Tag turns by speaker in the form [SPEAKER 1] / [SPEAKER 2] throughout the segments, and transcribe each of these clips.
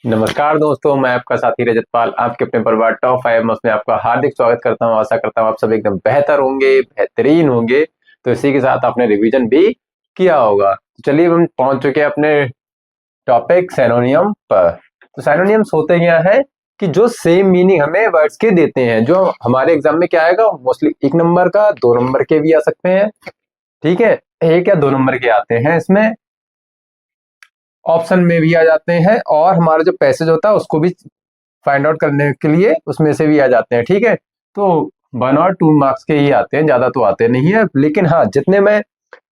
[SPEAKER 1] नमस्कार दोस्तों, मैं आपका साथी रजतपाल आपके अपने परिवार टॉप 5 में आपका हार्दिक स्वागत करता हूं। आशा करता हूं आप सब एकदम बेहतर होंगे, बेहतरीन होंगे। तो इसी के साथ आपने रिवीजन भी किया होगा। तो चलिए हम पहुंच चुके हैं अपने टॉपिक सिनोनियम पर। तो सिनोनियम्स होते क्या है कि जो सेम मीनिंग हमें वर्ड्स के देते हैं। जो हमारे एग्जाम में क्या आएगा, मोस्टली 1 नंबर का, 2 नंबर के भी आ सकते हैं, ठीक है, 1 या 2 नंबर के आते हैं। इसमें ऑप्शन में भी आ जाते हैं और हमारा जो पैसेज होता है उसको भी फाइंड आउट करने के लिए उसमें से भी आ जाते हैं, ठीक है। तो 1 और 2 मार्क्स के ही आते हैं, ज्यादा तो आते नहीं है। लेकिन हाँ, जितने मैं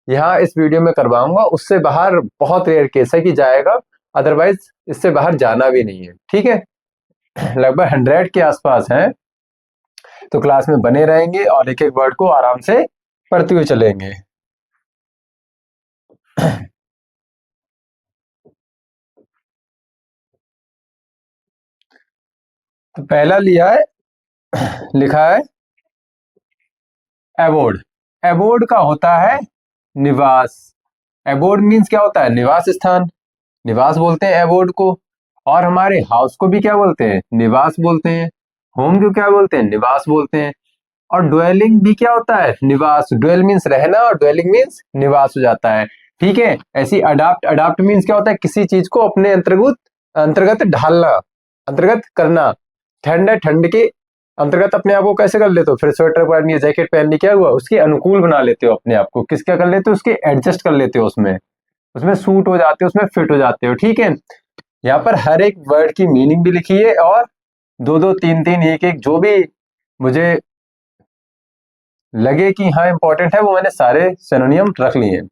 [SPEAKER 1] यहाँ इस वीडियो में करवाऊंगा उससे बाहर बहुत रेयर केस है कि जाएगा, अदरवाइज इससे बाहर जाना भी नहीं है, ठीक है। लगभग 100 के आसपास है। तो क्लास में बने रहेंगे और एक एक वर्ड को आराम से पढ़ते हुए चलेंगे। तो पहला लिखा है एबोर्ड। एबोर्ड का होता है निवास। एबोर्ड मीन्स क्या होता है? निवास स्थान। निवास बोलते हैं एबोर्ड को। और हमारे हाउस को भी क्या बोलते हैं? निवास बोलते हैं। होम को क्या बोलते हैं? निवास बोलते हैं। और ड्वेलिंग भी क्या होता है? निवास। ड्वेल मीन्स रहना और ड्वेलिंग मीन्स निवास हो जाता है, ठीक है। ऐसी अडाप्ट। अडाप्ट मीन्स क्या होता है? किसी चीज को अपने अंतर्गत अंतर्गत ढालना, अंतर्गत करना। ठंड है, ठंड के अंतर्गत अपने आप को कैसे कर लेते हो? फिर स्वेटर पहननी है, जैकेट पहननी, क्या हुआ? उसके अनुकूल बना लेते हो अपने आप को। किसका कर लेते हो? उसके एडजस्ट कर लेते हो, उसमें उसमें सूट हो जाते हो, उसमें फिट हो जाते हो, ठीक है। यहाँ पर हर एक वर्ड की मीनिंग भी लिखी है और दो दो तीन तीन एक एक जो भी मुझे लगे कि हाँ इंपॉर्टेंट है वो मैंने सारे सिनोनियम रख लिए हैं।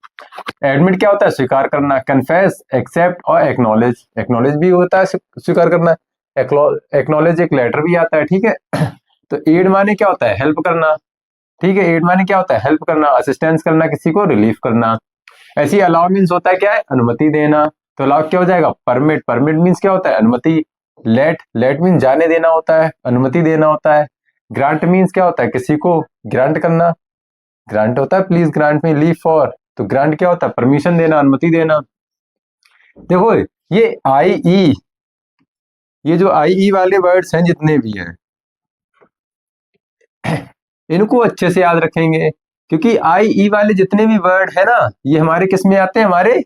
[SPEAKER 1] एडमिट क्या होता है? स्वीकार करना। कन्फेस, एक्सेप्ट और एक्नॉलेज। एक्नॉलेज भी होता है स्वीकार करना। एक्नॉलेज एक लेटर भी आता है, ठीक है। तो एड माने क्या होता है? हेल्प करना, ठीक है। एड माने क्या होता है? हेल्प करना, असिस्टेंस करना, किसी को रिलीफ करना। ऐसी अलाउ मीन्स होता है क्या है? अनुमति देना। तो अलाउ क्या हो जाएगा? परमिट। परमिट मीन्स क्या होता है? अनुमति। लेट मीन्स जाने देना होता है, अनुमति देना होता है। ग्रांट मीन्स क्या होता है? किसी को ग्रांट करना। ग्रांट होता है please grant me leave for. तो ग्रांट क्या होता है? परमिशन देना, अनुमति देना। देखो ये आई ई, ये जो आई ई वाले वर्ड्स हैं जितने भी हैं इनको अच्छे से याद रखेंगे, क्योंकि आई ई वाले जितने भी वर्ड है ना, ये हमारे किस में आते हैं? हमारे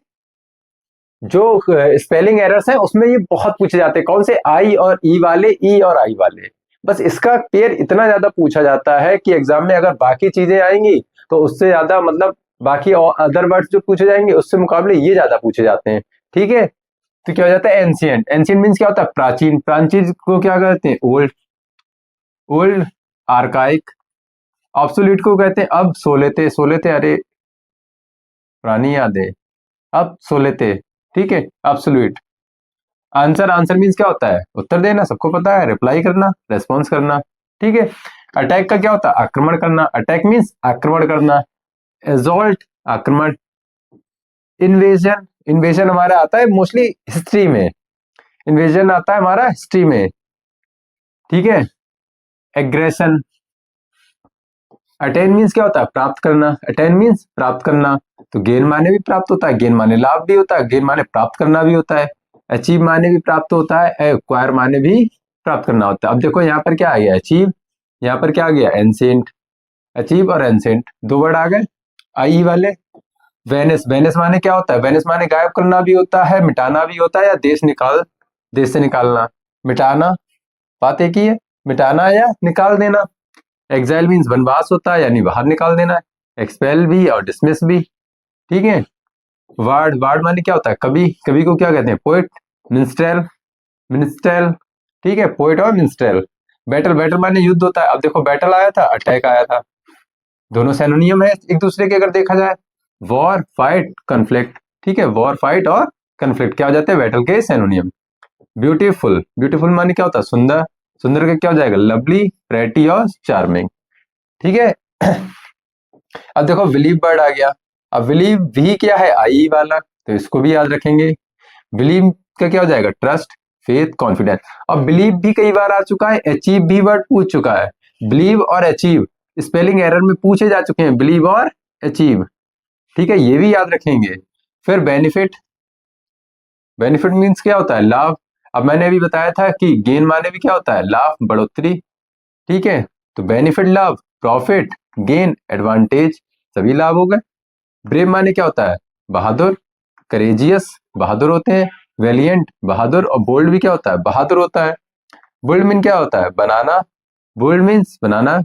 [SPEAKER 1] जो स्पेलिंग एरर्स हैं उसमें ये बहुत पूछे जाते हैं। कौन से? आई और ई वाले, ई और आई वाले। बस इसका पेयर इतना ज्यादा पूछा जाता है कि एग्जाम में अगर बाकी चीजें आएंगी तो उससे ज्यादा, मतलब बाकी अदर वर्ड्स जो पूछे जाएंगे उससे मुकाबले ये ज्यादा पूछे जाते हैं, ठीक है। तो क्या हो जाता है? एंशियंट। एंशियंट मीन्स क्या होता है? प्राचीन। प्राचीन को क्या कहते हैं? ओल्ड। Old, archaic. ऑब्सोल्यूट को कहते हैं अब सो लेते। सो लेते, अरे पुरानी यादें, अब सो लेते, ठीक है, एब्सोल्यूट। आंसर। आंसर मीन्स क्या होता है? उत्तर देना, सबको पता है। रिप्लाई करना, रेस्पॉन्स करना, ठीक है। अटैक का क्या होता है? आक्रमण करना। अटैक मीन्स आक्रमण करना। एजॉल्ट, आक्रमण। इन्वेजन। इन्वेजन हमारा आता है मोस्टली हिस्ट्री में। इन्वेजन आता है हमारा हिस्ट्री में, ठीक है। एग्रेशन। अटेन मीन्स क्या होता है? प्राप्त करना। अटेन मीन्स प्राप्त करना। तो गेन माने भी प्राप्त होता है, गेन माने लाभ भी होता है, गेन माने प्राप्त करना भी होता है। अचीव माने भी प्राप्त होता है, एक्वायर माने भी प्राप्त करना होता है। अब देखो यहाँ पर क्या आ गया? अचीव। यहाँ पर क्या आ गया? एंसेंट। अचीव और एंसेंट दो वर्ड आ गए आई वाले। वेनिस। वेनिस माने क्या होता है? वेनिस माने गायब करना भी होता है, मिटाना भी होता है, या देश से निकालना। मिटाना, बात एक ही है, मिटाना या निकाल देना। एग्जाइल मीन्स वनवास होता है, यानी बाहर निकाल देना। एक्सपेल भी और डिसमिस भी, ठीक है। वार्ड। वार्ड माने क्या होता है? कवि। कवि को क्या कहते हैं? पोएट। मिनिस्ट्रेल। मिनिस्ट्रेल, ठीक है, पोएट और मिनिस्ट्रेल। बैटल। बैटल माने युद्ध होता है। अब देखो बैटल आया था, अटैक आया था, दोनों सिनोनियम है एक दूसरे के अगर देखा जाए। वॉर, फाइट, कन्फ्लिक्ट, ठीक है। वॉर, फाइट और कन्फ्लिक्ट क्या हो जाते हैं? बैटल के सिनोनियम। ब्यूटीफुल। ब्यूटीफुल माने क्या होता है? सुंदर। सुंदर का क्या हो जाएगा? लवली, प्रेटी और चार्मिंग, ठीक है। अब देखो बिलीव वर्ड आ गया। अब बिलीव भी क्या है? आई वाला, तो इसको भी याद रखेंगे। बिलीव का क्या हो जाएगा? Trust, faith, confidence. अब बिलीव भी कई बार आ चुका है, अचीव भी वर्ड पूछ चुका है। बिलीव और अचीव स्पेलिंग एरर में पूछे जा चुके हैं, बिलीव और अचीव, ठीक है, ये भी याद रखेंगे। फिर बेनिफिट। बेनिफिट मीन्स क्या होता है? लाभ। अब मैंने अभी बताया था कि गेन माने भी क्या होता है, लाभ, बढ़ोतरी, ठीक है। तो बेनिफिट लाभ, प्रॉफिट, गेन, एडवांटेज, सभी लाभ हो गए। ब्रेव माने क्या होता है, बहादुर, करेजियस, बहादुर होते हैं, वेलिएंट, बहादुर, और बोल्ड भी क्या होता है, बहादुर होता है। बोल्ड मीन क्या होता है, बनाना, बोल्ड मीन्स बनाना,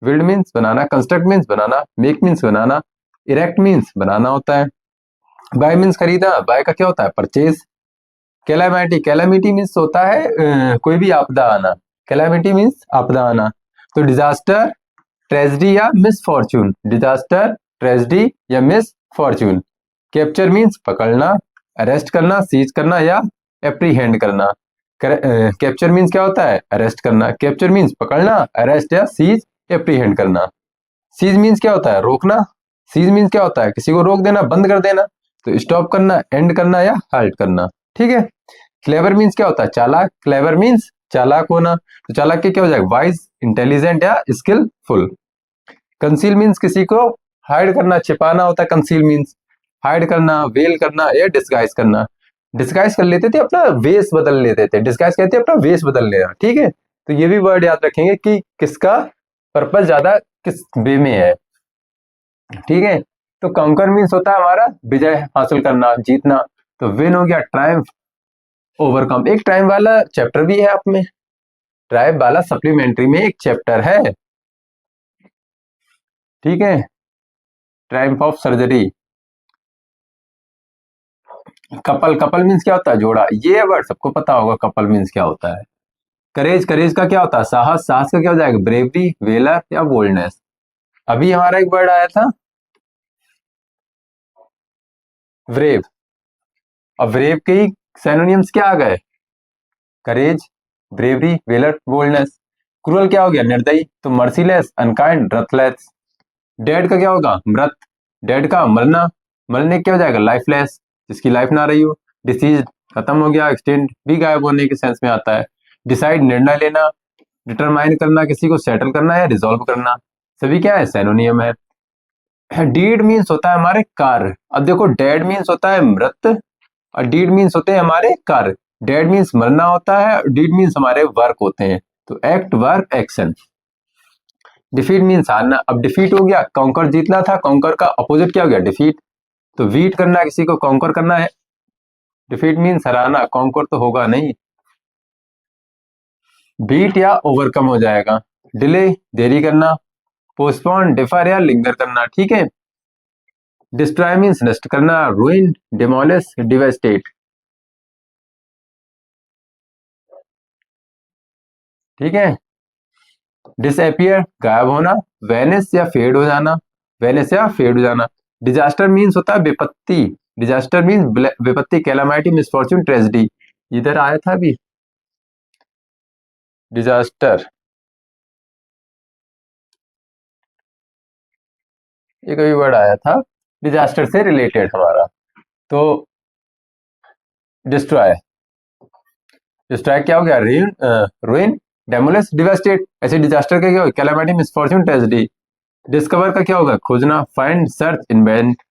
[SPEAKER 1] बिल्ड मीन्स बनाना, कंस्ट्रक्ट मीन्स बनाना, मेक मीन्स बनाना, इरेक्ट मीन्स बनाना होता है। बाय मीन्स खरीदा, बाय का क्या होता है, परचेज। कैलामिटी, कैलामिटी मीन्स होता है कोई भी आपदा आना, कैलामिटी मीन्स आपदा आना। तो डिजास्टर, ट्रेजेडी या मिस फॉर्चून, डिजास्टर, ट्रेजेडी या मिस फॉर्चून। कैप्चर मीन्स पकड़ना, अरेस्ट करना, सीज करना या एप्रीहेंड करना। कैप्चर मीन्स क्या होता है, अरेस्ट करना, कैप्चर मीन्स पकड़ना, अरेस्ट या सीज, एप्रीहेंड करना। सीज मीन्स क्या होता है, रोकना, सीज मीन्स क्या होता है, किसी को रोक देना, बंद कर देना। तो स्टॉप करना, एंड करना या हाल्ट करना, ठीक है। क्लेवर मीन्स क्या होता है, चालाक, क्लेवर मीन्स चालाक होना। तो चालाक के क्या हो जाएगा, वाइज, इंटेलिजेंट या स्किलफुल। कंसील मीन्स किसी को हाइड करना, छिपाना होता है कंसील मीन्स, हाइड करना, वेल करना या डिस्गाइज करना। डिस्गाइज कर लेते थे, अपना वेश बदल लेते थे, डिस्गाइज कहते हैं अपना वेश बदल लेना, ठीक है। तो ये भी वर्ड याद रखेंगे कि किसका पर्पस ज्यादा किस वे में है, ठीक है। तो कंकर मीन्स होता है हमारा विजय हासिल करना, जीतना। तो विन हो गया, ट्रायम्फ, ओवरकम। एक ट्रायम्फ वाला चैप्टर भी है आप में, ट्रायम्फ वाला सप्लीमेंट्री में एक चैप्टर है, ठीक है, Triumph of surgery. Couple, couple means क्या होता है, जोड़ा, ये वर्ड सबको पता होगा, कपल मीन्स क्या होता है। करेज, करेज का क्या होता है, साहस, साहस का क्या हो जाएगा, ब्रेवरी, वेलर या बोल्डनेस। अभी हमारा एक वर्ड आया था ब्रेव, अब ब्रेव के ही सिनोनिम्स क्या आ गए, करेज, ब्रेवरी, वेलर, बोल्डनेस। क्रूअल क्या हो गया, निर्दयी। तो मर्सीलेस, अनकाइंड, रथलेस। डेड का क्या होगा, मृत, डेड का मरना, मरने क्या हो जाएगा, लाइफलेस, जिसकी लाइफ ना रही हो। डिसीज, खत्म हो गया, एक्सटेंड भी गायब होने के सेंस में आता है। डिसाइड, निर्णय लेना, डिटरमाइन करना, किसी को सेटल करना या रिजॉल्व करना, सभी क्या है, सिनोनियम है। डीड मीन्स होता है हमारे कार्य। अब देखो, डेड मीन्स होता है मृत और डीड मीन्स होते हैं हमारे कार्य। डेड मीन्स मरना होता है, डीड मीन्स हमारे वर्क होते हैं। तो act, work, action. Defeat means हारना। अब डिफीट हो गया, कॉन्कर जीतना था, कॉन्कर का अपोजिट क्या हो गया, डिफीट। तो वीट करना, किसी को कॉन्कर करना है, डिफीट मीन्स हराना, कॉन्कर तो होगा नहीं। बीट या ओवरकम हो जाएगा। डिले, देरी करना, पोस्टपोन, डिफर या लिंगर करना, ठीक है। डिस्ट्रॉय मीन्स नष्ट करना, रूइन, डिमोलिश, डिवेस्टेट, ठीक है। डिसअपियर, गायब होना, वेनिस या फेड हो जाना, वेनिस या फेड हो जाना। डिजास्टर मीन्स होता है विपत्ति, डिजास्टर मीन्स विपत्ति, कैलामिटी, मिसफॉर्चून, ट्रेजेडी। इधर आया था अभी डिजास्टर, ये कोई वर्ड आया था डिजास्टर से रिलेटेड हमारा। तो डिस्ट्रॉय, डिस्ट्रॉय क्या हो गया, रूइन, रूइन, डेमोलिश, डिवास्टेट। ऐसे डिजास्टर का क्या होगा, कैलामिटी, मिसफॉर्चून, ट्रेजेडी। डिस्कवर का क्या होगा, खोजना, find, search, invent.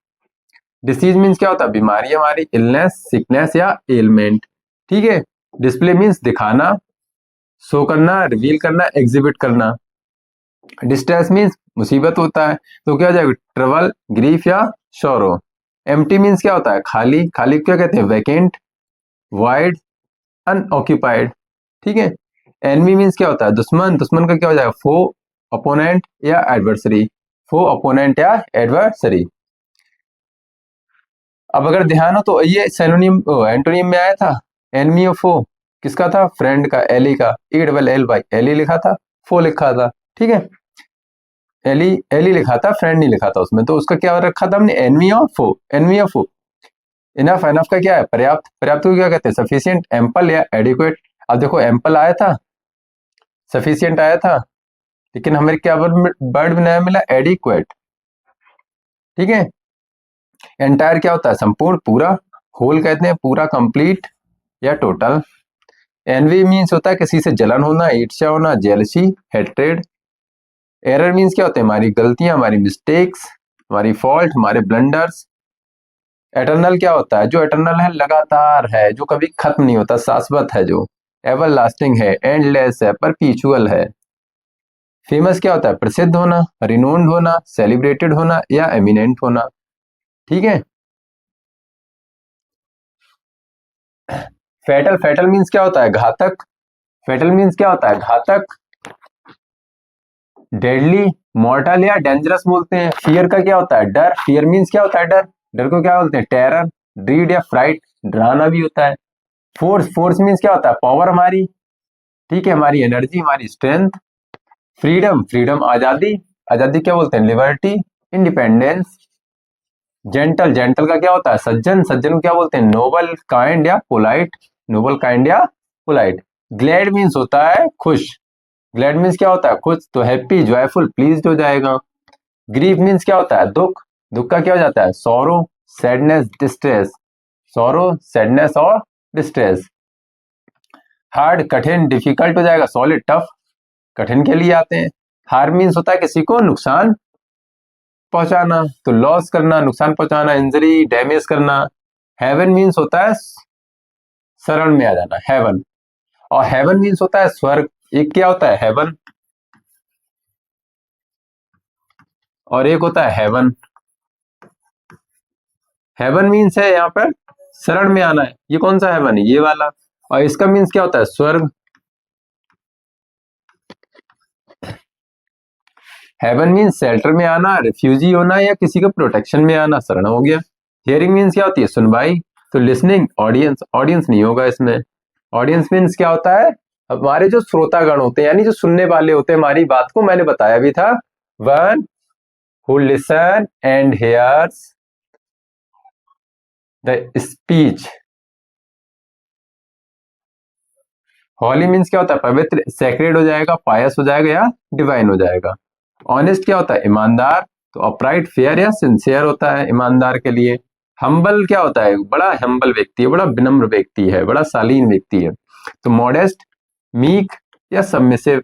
[SPEAKER 1] Disease means क्या होता है, बीमारी हमारी, इलनेस, सिकनेस या एलमेंट, ठीक है। डिस्प्ले मीन्स दिखाना, शो करना, रिवील करना, एग्जिबिट करना। डिस्ट्रेस मीन्स मुसीबत होता है, तो क्या हो जाएगा, ट्रबल, ग्रीफ या शोरो। एम्प्टी मीन्स क्या होता है, खाली, खाली क्या कहते हैं, वैकेंट, वाइड, अनऑक्यूपाइड, ठीक है। एनमी मीन्स क्या होता है, दुश्मन, दुश्मन का क्या हो जाएगा, फो, अपोनेंट या एडवर्सरी, फो, अपोनेंट या एडवर्सरी। अब अगर ध्यान हो तो ये सिनोनिम एंटोनिम में आया था, एनमी ऑफ फो किसका था, फ्रेंड का, एली का, e double l y, ally लिखा था, फो लिखा था, ठीक है। एली, एली लिखा था, फ्रेंड नहीं लिखा था उसमें, तो उसका क्या रखा था हमने, enemy of foe, enemy of foe. Enough, enough का क्या है, पर्याप्त, पर्याप्त को क्या कहते हैं, सफिशिएंट, एम्पल या एडिक्वेट। अब देखो, एम्पल आया था, सफिशिएंट आया था, लेकिन हमें क्या वर्ड नया मिला, एडिक्वेट, ठीक है। एंटायर क्या होता है, संपूर्ण, पूरा, होल कहते हैं पूरा, कंप्लीट या टोटल। एनवी मीन्स होता है किसी से जलन होना, ईर्ष्या होना, जेलसी, हेट्रेड। एरर मीन्स क्या होते हैं, हमारी गलतियां, हमारी मिस्टेक्स, हमारी फॉल्ट, हमारे ब्लंडर्स। एटर्नल क्या होता है? जो एटर्नल है लगातार है, जो कभी खत्म नहीं होता, शाश्वत है, जो एवर लास्टिंग है, एंडलेस है, परपीचुअल है। फेमस क्या होता है? प्रसिद्ध होना, रिनोन्ड होना, सेलिब्रेटेड होना या एमिनेंट होना। ठीक है। फैटल, फैटल मीन्स क्या होता है? घातक। फैटल मीन्स क्या होता है? घातक। डेडली, मॉर्टल या डेंजरस बोलते हैं। फियर का क्या होता है? डर। फियर मीन्स क्या होता है? डर। डर को क्या बोलते हैं? टेरर। ड्रीड या फ्राइट, डराना भी होता है। फोर्स, फोर्स मीन्स क्या होता है? पावर हमारी। ठीक है, हमारी एनर्जी, हमारी स्ट्रेंथ। फ्रीडम, फ्रीडम आजादी। आजादी क्या बोलते हैं? लिबर्टी। इंडिपेंडेंस। जेंटल, जेंटल का क्या होता है? सज्जन। सज्जन को क्या बोलते हैं? नोबल, काइंड या पोलाइट। नोबल, काइंड या पोलाइट। ग्लैड मीन्स होता है खुश। ग्लैड मीन्स क्या होता है? खुश। तो हैप्पी, जॉयफुल, प्लीज्ड हो जाएगा। ग्रीफ मीन्स क्या होता है? दुख। दुख का क्या हो जाता है? Sorrow, sadness, distress. Sorrow, sadness और डिस्ट्रेस। हार्ड, कठिन, डिफिकल्ट हो जाएगा। सॉलिड, टफ, कठिन के लिए आते हैं। हार्म मीन्स होता है किसी को नुकसान पहुंचाना, तो लॉस करना, नुकसान पहुंचाना, इंजरी, डैमेज करना। हेवन मीन्स होता है शरण में आ जाना, हेवन। और हेवन मीन्स होता है स्वर्ग। एक क्या होता है? हेवन, और एक होता है हेवन। हेवन मीन्स है यहाँ पर शरण में आना है। ये कौन सा हेवन है? ये वाला। और इसका मीन्स क्या होता है? स्वर्ग। हेवन मीन्स शेल्टर में आना, रिफ्यूजी होना या किसी का प्रोटेक्शन में आना, शरण हो गया। हियरिंग मीन्स क्या होती है? सुनवाई। तो लिसनिंग, ऑडियंस, ऑडियंस नहीं होगा इसमें। ऑडियंस मीन्स क्या होता है? हमारे जो श्रोतागण होते हैं, यानी जो सुनने वाले होते हैं हमारी बात को, मैंने बताया भी था, one who listen and hears the speech. Holy means क्या होता है? पवित्र, सैक्रेड हो जाएगा, पायस हो जाएगा या डिवाइन हो जाएगा। ऑनेस्ट क्या होता है? ईमानदार। तो अपराइट, फेयर या सिंसियर होता है ईमानदार के लिए। हम्बल क्या होता है? बड़ा हम्बल व्यक्ति है, बड़ा विनम्र व्यक्ति है, बड़ा शालीन व्यक्ति है। तो मॉडेस्ट, मीक या सबमिसिव।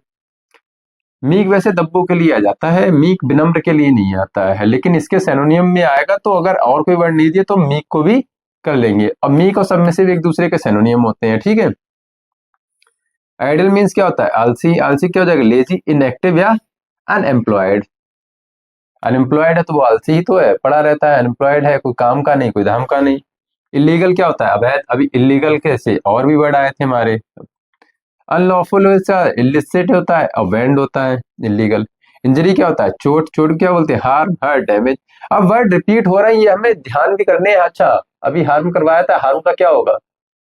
[SPEAKER 1] मीक वैसे दब्बों के लिए आ जाता है, मीक विनम्र के लिए नहीं आता है, लेकिन इसके सिनोनियम में आएगा, तो अगर और कोई वर्ड नहीं दिए तो मीक को भी कर लेंगे। अब मीक और सबमिसिव एक दूसरे के सिनोनियम होते हैं। ठीक है। आइडल मीन्स क्या होता है? आलसी। आलसी क्या हो जाएगा? लेजी, इनएक्टिव या अनएम्प्लॉयड। अनएम्प्लॉयड है तो वो आलसी ही तो है, पड़ा रहता है। अनएम्प्लॉयड है, कोई काम का नहीं, कोई धाम का नहीं। इलीगल क्या होता है? अवैध। अभी इलीगल कैसे और भी वर्ड आए थे हमारे। अनलॉफुल इलिसिट होता है, अवेंड होता है इलीगल। इंजरी क्या होता है? चोट। चोट क्या बोलते हैं? Harm, hurt, damage. अब वर्ड रिपीट हो रहा है, ये हमें ध्यान भी करने हैं। अच्छा, अभी हार्म करवाया था, हार्म का क्या होगा?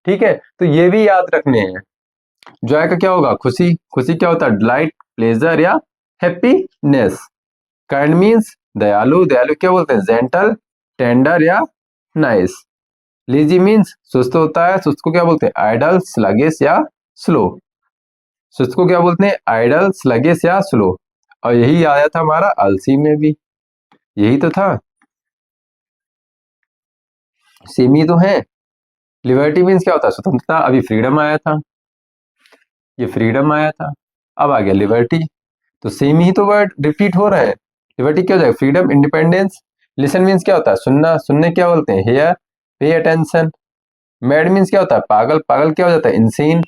[SPEAKER 1] ठीक है, तो ये भी याद रखने हैं। जॉय का क्या होगा? खुशी। खुशी क्या होता है? डिलाइट, प्लेजर या हैप्पीनेस। काइंड मीन्स दयालु। दयालु क्या बोलते हैं? जेंटल, टेंडर या नाइस। लेजी मीन्स सुस्त होता है, सुस्त को क्या बोलते हैं? आइडल, स्लगिश या स्लो। सुस्त को क्या बोलते हैं? आइडल, स्लगिश या स्लो। और यही आया था हमारा आलसी में भी, यही तो था, सेम ही तो है। लिबर्टी मीन्स क्या होता है? स्वतंत्रता। अभी फ्रीडम आया था, ये फ्रीडम आया था, अब आ गया लिबर्टी। तो सेम ही तो वर्ड रिपीट हो रहा है। लिबर्टी क्या हो जाएगा? Freedom, independence. लिसन मीन्स क्या होता है? सुनना। सुनने क्या बोलते हैं? Hair, pay attention. Mad means क्या होता है? पागल। पागल क्या हो जाता है? Insane,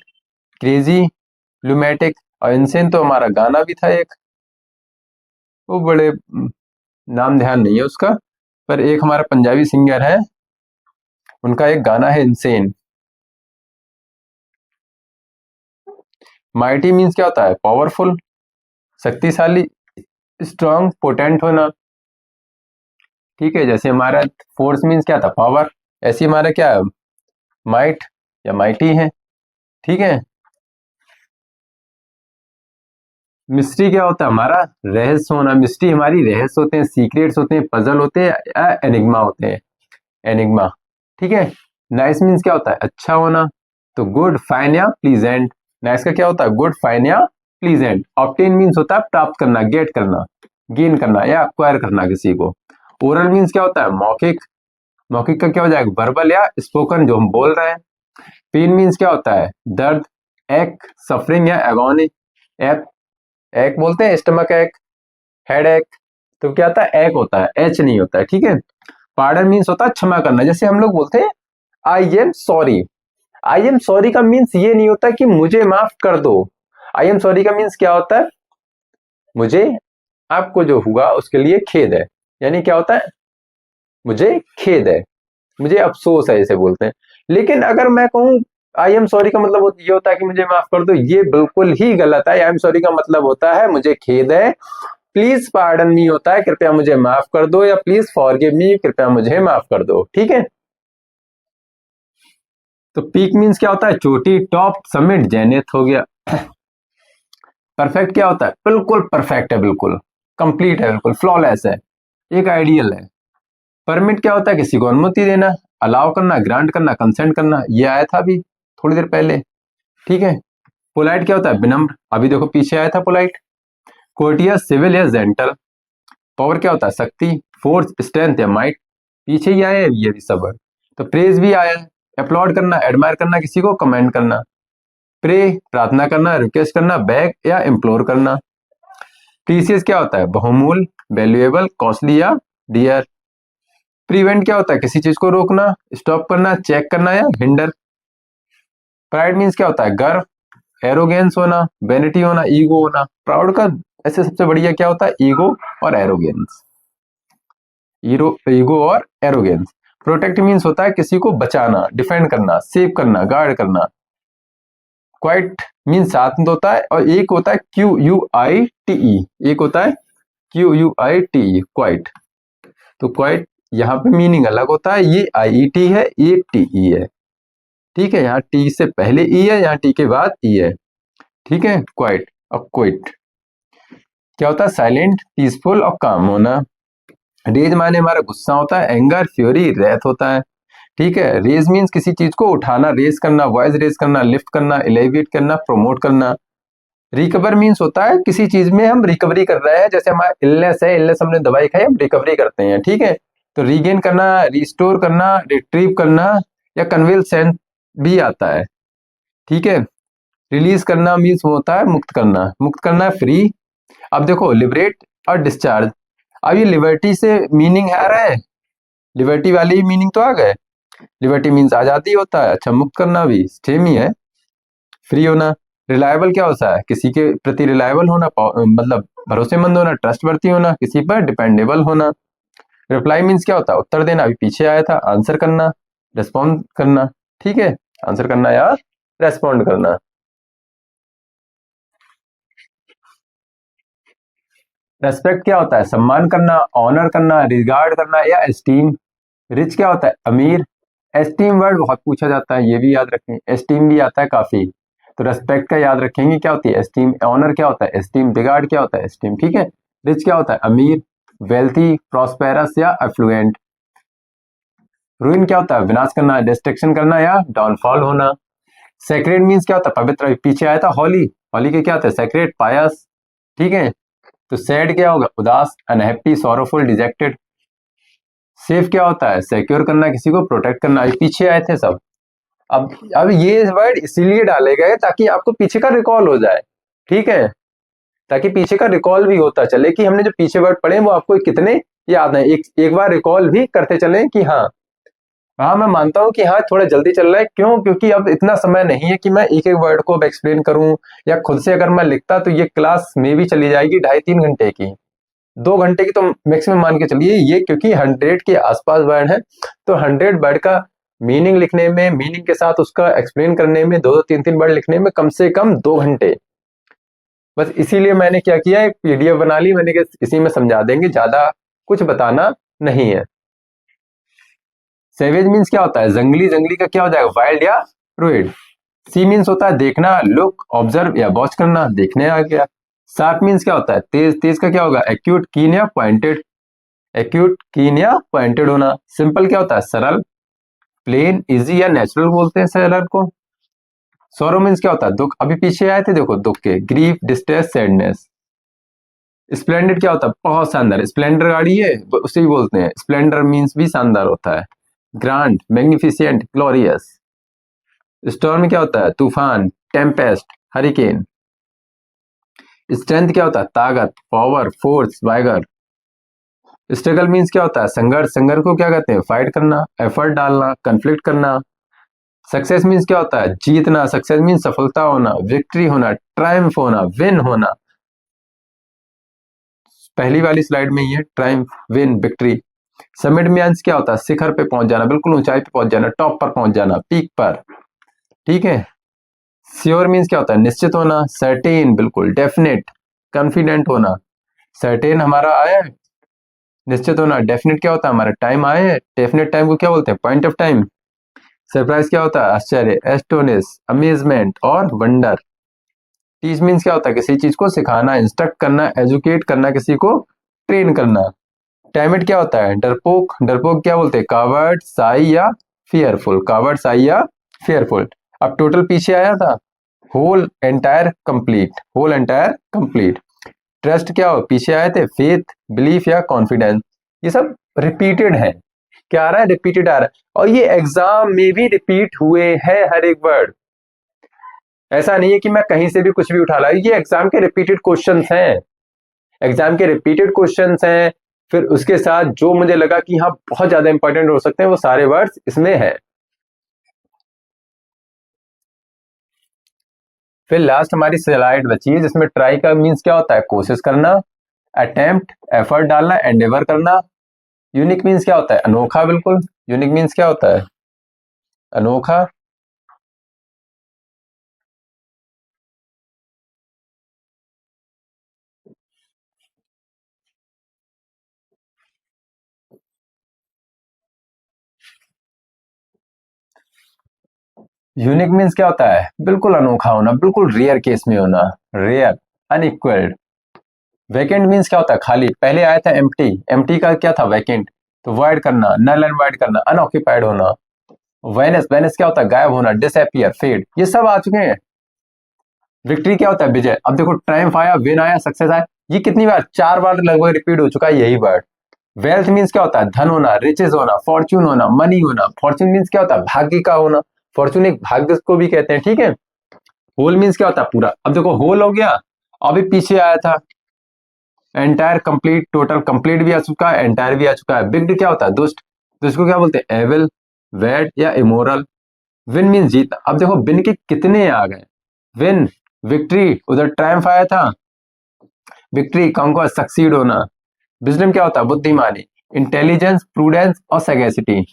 [SPEAKER 1] crazy, lunatic. और इंसेन तो हमारा गाना भी था एक, वो बड़े नाम ध्यान नहीं है उसका, पर एक हमारा पंजाबी सिंगर है, उनका एक गाना है इंसेन। माइटी मीन्स क्या होता है? पावरफुल, शक्तिशाली, स्ट्रांग, पोटेंट होना। ठीक है, जैसे हमारा फोर्स मीन्स क्या था? पावर। ऐसे हमारा क्या है? माइट या माइटी है। ठीक है। मिस्ट्री क्या होता है? हमारा रहस्य होना। मिस्ट्री हमारी रहस्य होते हैं, सीक्रेट्स होते हैं, पजल होते हैं या एनिग्मा होते हैं। एनिग्मा। ठीक है। नाइस मीन्स क्या होता है? अच्छा होना। तो गुड, फाइन या प्लीजेंट। नाइस का क्या होता है? गुड, फाइन या प्लीजेंट। ऑब्टेन मीन्स होता है प्राप्त करना, गेट करना, गेन करना या अक्वायर करना किसी को। ओरल मीन्स क्या होता है? मौखिक। मौखिक का क्या हो जाएगा? वर्बल या स्पोकन, जो हम बोल रहे हैं। पेन मीन्स क्या होता है? दर्द। एक, सफरिंग या एगोनी। एक, एक बोलते हैं स्टमक एक, हेड एक। तो क्या होता है? एक होता है, एच नहीं होता है। ठीक है। पार्डन मीन्स होता है क्षमा करना। जैसे हम लोग बोलते हैं I am sorry. I am sorry का मीन्स ये नहीं होता कि मुझे माफ कर दो। आई एम सॉरी का मीन्स क्या होता है, मुझे आपको जो हुआ उसके लिए खेद है। यानी क्या होता है, मुझे खेद है, मुझे अफसोस है, इसे बोलते हैं। लेकिन अगर मैं कहूं आई एम सॉरी का मतलब ये होता है कि मुझे माफ कर दो, ये बिल्कुल ही गलत है। आई एम सॉरी का मतलब होता है मुझे खेद है, प्लीज पार्डन मी होता है कृपया मुझे माफ कर दो, या प्लीज फॉरगिव मी कृपया मुझे माफ कर दो। ठीक है। तो पीक मीन्स क्या होता है, चोटी, टॉप, समिट, जैनेथ हो गया। परफेक्ट क्या होता है, बिल्कुल परफेक्ट है, बिल्कुल कंप्लीट है, बिल्कुल फ्लॉलेस है, एक आइडियल है। परमिट क्या होता है, किसी को अनुमति देना, अलाउ करना, ग्रांट करना, कंसेंट करना, ये आया था अभी थोड़ी देर पहले। ठीक है। पोलाइट क्या होता है, विनम्र, अभी देखो पीछे आया था पोलाइट। कोर्टियस, सिविल या जेंटल। पावर क्या होता है, शक्ति, फोर्स, स्ट्रेंथ या माइट, पीछे ही आया है ये भी सब। तो प्रेज भी आया है, अपलॉड करना, एडमायर करना, किसी को कमेंट करना। प्रे, प्रार्थना करना, रिक्वेस्ट करना, बैग या इम्प्लोर करना। प्रीसियस क्या होता है, बहुमूल्य, वैल्यूएबल, कॉस्टली या डियर। प्रिवेंट क्या होता है, किसी चीज को रोकना, स्टॉप करना, चेक करना या हिंडर। प्राइड मीन्स क्या होता है, गर्व, एरोगेंस होना, वेनिटी होना, ईगो होना। प्राउड का ऐसे सबसे बढ़िया क्या होता है, ईगो और एरोगेंस। ईगो और एरोगेंस। प्रोटेक्ट मीन्स होता है किसी को बचाना, डिफेंड करना, सेव करना, गार्ड करना। क्वाइट मीन्स साथ में होता है, और एक होता है Q U I T E, एक होता है Q U I T E, quite. तो क्वाइट यहाँ पे मीनिंग अलग होता है, ये आई ई टी है, ये टी ई है। ठीक है, यहाँ टी से पहले ई है, यहाँ टी के बाद ई है। ठीक है, क्वाइट और क्विट क्या होता है, साइलेंट, पीसफुल और काम होना। रेज माने हमारा गुस्सा होता है, एंगर, फ्यूरी, रेथ होता है। ठीक है। रेज मीन्स किसी चीज को उठाना, रेज करना, वॉइस रेज करना, लिफ्ट करना, एलिवेट करना, प्रमोट करना। रिकवर मीन्स होता है किसी चीज में हम रिकवरी कर रहे हैं, जैसे हमारा इलनेस है, इलनेस हमने दवाई खाई, हम रिकवरी करते हैं। ठीक है। तो रीगेन करना, रिस्टोर करना, रिट्रीव करना, या कन्विल सेंस भी आता है। ठीक है। रिलीज करना मीन्स होता है मुक्त करना, मुक्त करना है फ्री। अब देखो लिबरेट और डिस्चार्ज, अब ये लिबर्टी से मीनिंग आ रहा है, लिबर्टी वाली मीनिंग तो आ गए। लिबर्टी मीन्स आजादी होता है, अच्छा मुक्त करना भी सेम ही है, फ्री होना। रिलायबल क्या होता है, किसी के प्रति रिलायबल होना, मतलब भरोसेमंद होना, ट्रस्टवर्दी होना, किसी पर डिपेंडेबल होना। रिप्लाई मीन्स क्या होता है, उत्तर देना, अभी पीछे आया था, आंसर करना, रेस्पॉन्ड करना। ठीक है, आंसर करना या रेस्पॉन्ड करना। रेस्पेक्ट क्या होता है, सम्मान करना, ऑनर करना, रिगार्ड करना या एस्टीम। रिच क्या होता है, अमीर। एस्टीम वर्ड बहुत पूछा जाता है, ये भी याद रखें, एस्टीम भी आता है काफी। तो रेस्पेक्ट का याद रखेंगे, क्या होती है एस्टीम। ऑनर क्या होता है, एस्टीम। रिगार्ड क्या होता है, एस्टीम। ठीक है। रिच क्या होता है, अमीर, वेल्थी, प्रॉस्पेरस या एफ्लुएंट। रूइन क्या होता है, विनाश करना, डिस्ट्रक्शन करना या डाउनफॉल होना। सेक्रेड मीन्स क्या होता है, पवित्र, पीछे आया था हॉली, हॉली के क्या होता है, सेक्रेड, पायस। ठीक है। तो सैड क्या होगा, उदास, अनहैप्पी, सॉरोफुल, डिजेक्टेड। सेफ क्या होता है, सिक्योर करना, किसी को प्रोटेक्ट करना, ये पीछे आए थे सब। अब ये वर्ड इसीलिए डाले गए ताकि आपको पीछे का रिकॉल हो जाए। ठीक है, ताकि पीछे का रिकॉल भी होता चले कि हमने जो पीछे वर्ड पढ़े वो आपको कितने याद है, एक बार रिकॉल भी करते चले कि हाँ। हाँ, मैं मानता हूँ कि हाँ थोड़ा जल्दी चल रहा है, क्यों, क्योंकि अब इतना समय नहीं है कि मैं एक एक वर्ड को अब एक्सप्लेन करूं, या खुद से अगर मैं लिखता तो ये क्लास में भी चली जाएगी 2.5-3 घंटे की, 2 घंटे की तो मैक्सिमम मान के चलिए ये, क्योंकि 100 के आसपास वर्ड है। तो 100 वर्ड का मीनिंग लिखने में, मीनिंग के साथ उसका एक्सप्लेन करने में, 2-3 वर्ड लिखने में कम से कम 2 घंटे। बस इसीलिए मैंने क्या किया, एक पीडीएफ बना ली मैंने कि इसी में समझा देंगे, ज्यादा कुछ बताना नहीं है। सेवेज मीन्स क्या होता है, जंगली, जंगली का क्या हो जाएगा, वाइल्ड या प्रोइड। सी मीन्स होता है देखना, लुक, ऑब्जर्व या वॉच करना, देखने आ गया। शार्प मीन्स क्या होता है, तेज, तेज का क्या होगा, एक्यूट, कीन या पॉइंटेड, एक्यूट, कीन या पॉइंटेड होना। सिंपल क्या होता है, सरल, प्लेन, इजी या नेचुरल बोलते हैं सरल को। सोरो मीन्स क्या होता है, दुख, अभी पीछे आए थे देखो दुख के, ग्रीफ, डिस्ट्रेस, सैडनेस। स्प्लेंडेड क्या होता है, बहुत शानदार, स्प्लेंडर गाड़ी है उसे भी बोलते हैं, स्प्लेंडर मीन्स भी शानदार होता है। Grand, magnificent, glorious. स्टॉर्म क्या होता है, तूफान, टेम्पेस्ट, हरिकेन। स्ट्रेंथ क्या होता है, ताकत, power, force, vigour. Struggle means क्या होता है? संघर्ष। संघर्ष को क्या कहते हैं? फाइट करना, एफर्ट डालना, कन्फ्लिक्ट करना। सक्सेस मीन्स क्या होता है? जीतना। सक्सेस मीन्स सफलता होना, विक्ट्री होना, ट्रायम्फ होना, विन होना। पहली वाली स्लाइड में ही है, Triumph, win, victory. Summit means क्या होता है? शिखर पे पहुंच जाना, बिल्कुल ऊंचाई पे पहुंच जाना, टॉप पर पहुंच जाना, पीक पर। ठीक है। श्योर मीन्स क्या होता है? निश्चित होना, सर्टेन, बिल्कुल, डेफिनेट, कॉन्फिडेंट होना। सर्टेन हमारा आया है, निश्चित होना। डेफिनेट क्या होता है? हमारा टाइम आया है। डेफिनेट टाइम को क्या बोलते हैं? Point of time. सरप्राइज क्या होता है? आश्चर्य, एस्टोनिश, अमेजमेंट और वंडर। टीच मीन्स क्या होता है? किसी चीज को सिखाना, इंस्ट्रक्ट करना, एजुकेट करना, किसी को ट्रेन करना। टाइमिड क्या होता है? डरपोक। डरपोक क्या बोलते हैं? कावर्ड, साई या फियरफुल। कावर्ड, साई या फियरफुल। अब टोटल पीछे आया था, whole, entire, complete. Whole, entire, complete. Trust क्या हो? पीछे आए थे, फेथ, बिलीफ या कॉन्फिडेंस। ये सब रिपीटेड है। क्या आ रहा है? रिपीटेड आ रहा है। और ये एग्जाम में भी रिपीट हुए हैं हर एक वर्ड। ऐसा नहीं है कि मैं कहीं से भी कुछ भी उठा ला, ये एग्जाम के रिपीटेड क्वेश्चंस हैं। एग्जाम के रिपीटेड क्वेश्चंस हैं। फिर उसके साथ जो मुझे लगा कि हाँ बहुत ज्यादा इंपॉर्टेंट हो सकते हैं, वो सारे वर्ड्स इसमें है। फिर लास्ट हमारी स्लाइड बची है, जिसमें ट्राई का मीन्स क्या होता है? कोशिश करना, अटेम्प्ट, एफर्ट डालना, एंडेवर करना। यूनिक मीन्स क्या होता है? अनोखा, बिल्कुल। यूनिक मीन्स क्या होता है? अनोखा। यूनिक मीन्स क्या होता है? बिल्कुल अनोखा होना, बिल्कुल रेयर केस में होना, रेयर, अनइक्वल्ड। वैकेंट मीन्स क्या होता है? खाली। पहले आया था एम्प्टी, एम्प्टी का क्या था? वैकेंट। तो वॉइड करना, नल एंड वॉइड करना, अनऑक्यूपाइड होना। वेनिस, वेनिस क्या होता है? गायब होना, डिसअपियर, फेड। ये सब आ चुके हैं। विक्ट्री क्या होता है? विजय। अब देखो, ट्रायम्फ आया, विन आया, सक्सेस आया। ये कितनी बार? 4 बार लगभग रिपीट हो चुका है यही वर्ड। वेल्थ मीन्स क्या होता है? धन होना, रिचेज होना, फॉर्च्यून होना, मनी होना। फॉर्च्यून मीन्स क्या होता है? भाग्य का होना। फॉर्च्यून एक भाग्य को भी कहते हैं। ठीक है। होल मीन्स क्या होता है? पूरा। अब देखो, होल हो गया, अभी पीछे आया था एंटायर, कंप्लीट, टोटल। कंप्लीट भी आ चुका है, एंटायर भी आ चुका है। बिग क्या होता है? दुष्ट। दुष्ट को क्या बोलते हैं? एविल, वैड या इमोरल। विन मीन जीत। अब देखो, विन के कितने आ गए? विन, विक्ट्री, उधर ट्रायम्फ आया था, विक्ट्री, कॉन्क्वेस्ट, सक्सीड होना। विजडम क्या होता है? बुद्धिमानी, इंटेलिजेंस, प्रूडेंस और सैगेसिटी।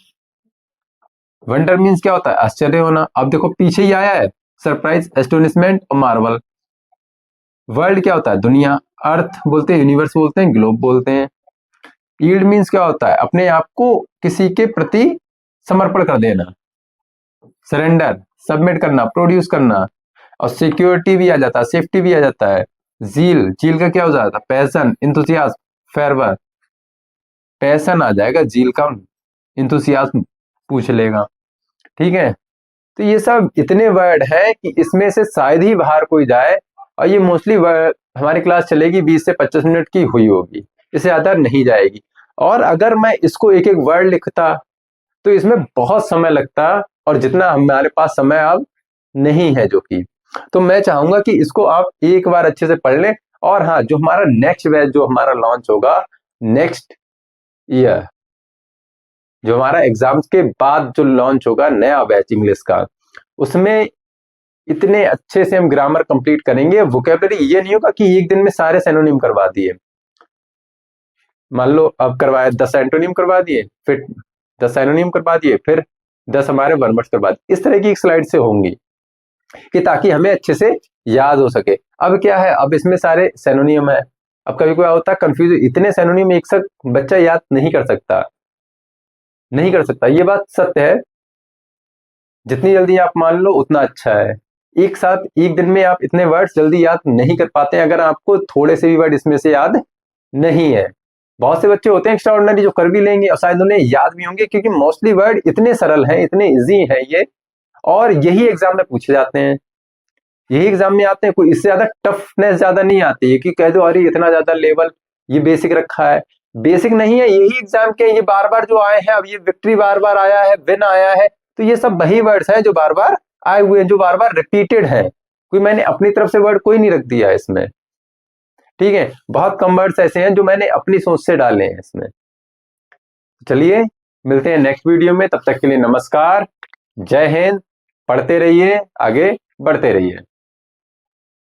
[SPEAKER 1] वंडर मीन्स क्या होता है? आश्चर्य होना। अब देखो, पीछे ही आया है, सरप्राइज, एस्टोनिशमेंट और मार्वल। वर्ल्ड क्या होता है? दुनिया। अर्थ बोलते हैं, यूनिवर्स बोलते हैं, ग्लोब बोलते हैं। यील्ड मीन्स क्या होता है? अपने आप को किसी के प्रति समर्पण कर देना। सरेंडर, सबमिट करना, प्रोड्यूस करना। और सिक्योरिटी भी आ जाता है, सेफ्टी भी आ जाता है। जील, जील का क्या हो जाता है? Passion, enthusiasm, fervour. पैशन आ जाएगा, जील का इंथुसियाज्म पूछ लेगा। ठीक है। तो ये सब इतने वर्ड है कि इसमें से शायद ही बाहर कोई जाए। और ये मोस्टली हमारी क्लास चलेगी 20 से 25 मिनट की हुई होगी, इससे ज्यादा नहीं जाएगी। और अगर मैं इसको एक एक वर्ड लिखता तो इसमें बहुत समय लगता, और जितना हमारे पास समय अब नहीं है, जो कि तो मैं चाहूंगा कि इसको आप एक बार अच्छे से पढ़ लें। और हाँ, जो हमारा नेक्स्ट बैच जो हमारा लॉन्च होगा नेक्स्ट ईयर, जो हमारा एग्जाम्स के बाद जो लॉन्च होगा नया बैच इंग्लिश का, उसमें इतने अच्छे से हम ग्रामर कंप्लीट करेंगे। वोकेबलरी ये नहीं होगा कि एक दिन में सारे सिनोनिम करवा दिए। मान लो अब करवाए 10 एंटोनिम करवा दिए, फिर 10 सिनोनिम करवा दिए, फिर 10 हमारे वन वर्ड्स करवा दिए। इस तरह की एक स्लाइड से होंगी कि ताकि हमें अच्छे से याद हो सके। अब क्या है? अब इसमें सारे सिनोनिम है। अब कभी कोई होता है कंफ्यूज, इतने सिनोनिम एक साथ बच्चा याद नहीं कर सकता, नहीं कर सकता। ये बात सत्य है। जितनी जल्दी आप मान लो उतना अच्छा है। एक साथ एक दिन में आप इतने वर्ड्स जल्दी याद नहीं कर पाते अगर आपको थोड़े से भी वर्ड इसमें से याद नहीं है। बहुत से बच्चे होते हैं एक्स्ट्रा ऑर्डिनरी जो कर भी लेंगे और शायद उन्हें याद भी होंगे, क्योंकि मोस्टली वर्ड इतने सरल हैं, इतने इजी हैं ये, और यही एग्जाम में पूछे जाते हैं, यही एग्जाम में आते हैं। कोई इससे ज्यादा टफनेस ज्यादा नहीं आती है कि कह दो अरे इतना ज्यादा लेवल, ये बेसिक रखा है। बेसिक नहीं है, यही एग्जाम के ये बार बार जो आए हैं। अब ये विक्ट्री बार बार आया है, विन आया है, तो ये सब वही वर्ड्स हैं जो बार बार आए हुए हैं, जो बार बार रिपीटेड है। कोई मैंने अपनी तरफ से वर्ड कोई नहीं रख दिया है इसमें। ठीक है। बहुत कम वर्ड्स ऐसे हैं जो मैंने अपनी सोच से डाले हैं इसमें। चलिए मिलते हैं नेक्स्ट वीडियो में, तब तक के लिए नमस्कार, जय हिंद, पढ़ते रहिए, आगे बढ़ते रहिए।